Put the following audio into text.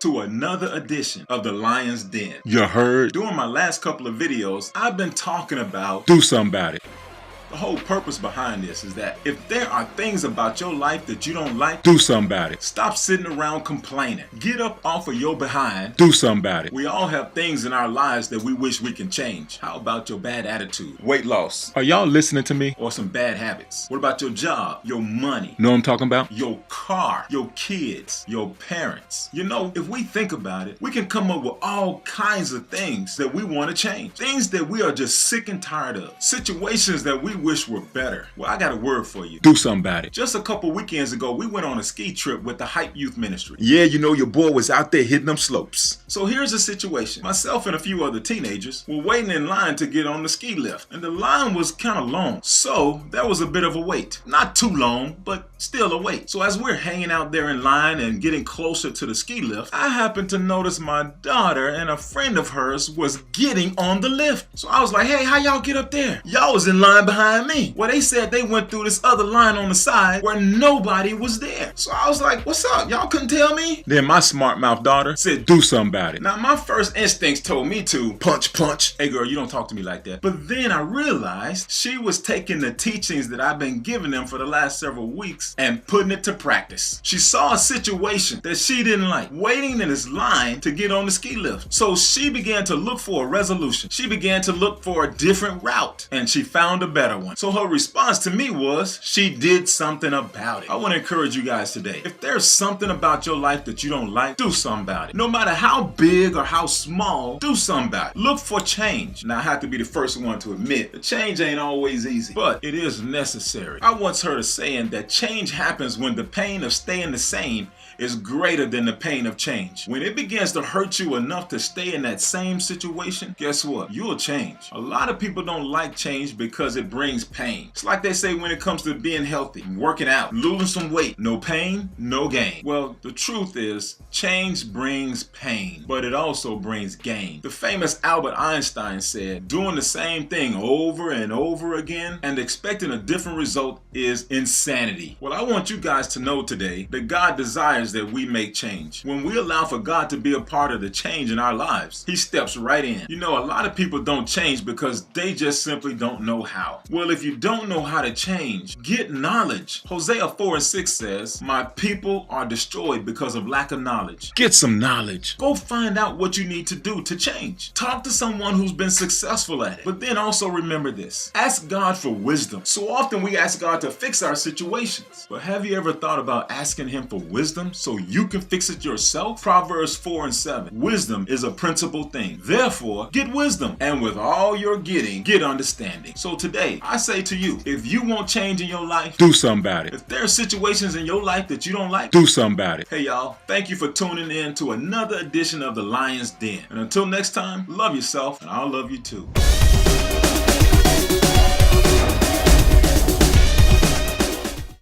to another edition of the Lion's Den. You heard? During my last couple of videos, I've been talking about Do something about it. the whole purpose behind this is that if there are things about your life that you don't like, Do something about it. stop sitting around complaining. Get up off of your behind. Do something about it. We all have things in our lives that we wish we can change. How about your bad attitude, Weight loss. Are y'all listening to me? or some bad habits? What about your job, your money, Know what I'm talking about? your car, your kids, your parents? You know, if we think about it, we can come up with all kinds of things that we want to change. Things that we are just sick and tired of. Situations that we wish were better. Well, I got a word for you. Do something about it. Just a couple weekends ago, we went on a ski trip with the Hype Youth Ministry. Yeah, you know your boy was out there hitting them slopes. So here's the situation. Myself and a few other teenagers were waiting in line to get on the ski lift, and the line was kind of long. So there was a bit of a wait. Not too long, but still a wait. So as we're hanging out there in line and getting closer to the ski lift, I happened to notice my daughter and a friend of hers was getting on the lift. So I was like, hey, how y'all get up there? Y'all was in line behind me. Well, they said they went through this other line on the side where nobody was there. So I was like, what's up? Y'all couldn't tell me? Then my smart mouth daughter said, do something about it. Now, my first instincts told me to punch. Hey, girl, you don't talk to me like that. But then I realized she was taking the teachings that I've been giving them for the last several weeks and putting it to practice. She saw a situation that she didn't like, waiting in this line to get on the ski lift. So she began to look for a resolution. She began to look for a different route, and she found a better one. So her response to me was, she did something about it. I want to encourage you guys today. If there's something about your life that you don't like, do something about it. No matter how big or how small, do something about it. Look for change. Now, I have to be the first one to admit that change ain't always easy, but it is necessary. I once heard a saying that change happens when the pain of staying the same is greater than the pain of change. When it begins to hurt you enough to stay in that same situation, guess what? You'll change. A lot of people don't like change because it brings pain. It's like they say when it comes to being healthy, working out, losing some weight. No pain, no gain. Well, the truth is, change brings pain, but it also brings gain. The famous Albert Einstein said, doing the same thing over and over again and expecting a different result is insanity. Well, I want you guys to know today that God desires that we make change. When we allow for God to be a part of the change in our lives, He steps right in. You know, a lot of people don't change because they just simply don't know how. Well, if you don't know how to change, get knowledge. Hosea 4:6 says, my people are destroyed because of lack of knowledge. Get some knowledge. Go find out what you need to do to change. Talk to someone who's been successful at it. But then also remember this. Ask God for wisdom. So often we ask God to fix our situations. But have you ever thought about asking Him for wisdom so you can fix it yourself? Proverbs 4:7. Wisdom is a principal thing. Therefore, get wisdom. And with all you're getting, get understanding. So today, I say to you, if you want change in your life, Do something about it. if there are situations in your life that you don't like, Do something about it. hey y'all, thank you for tuning in to another edition of the Lion's Den. And until next time, love yourself and I'll love you too.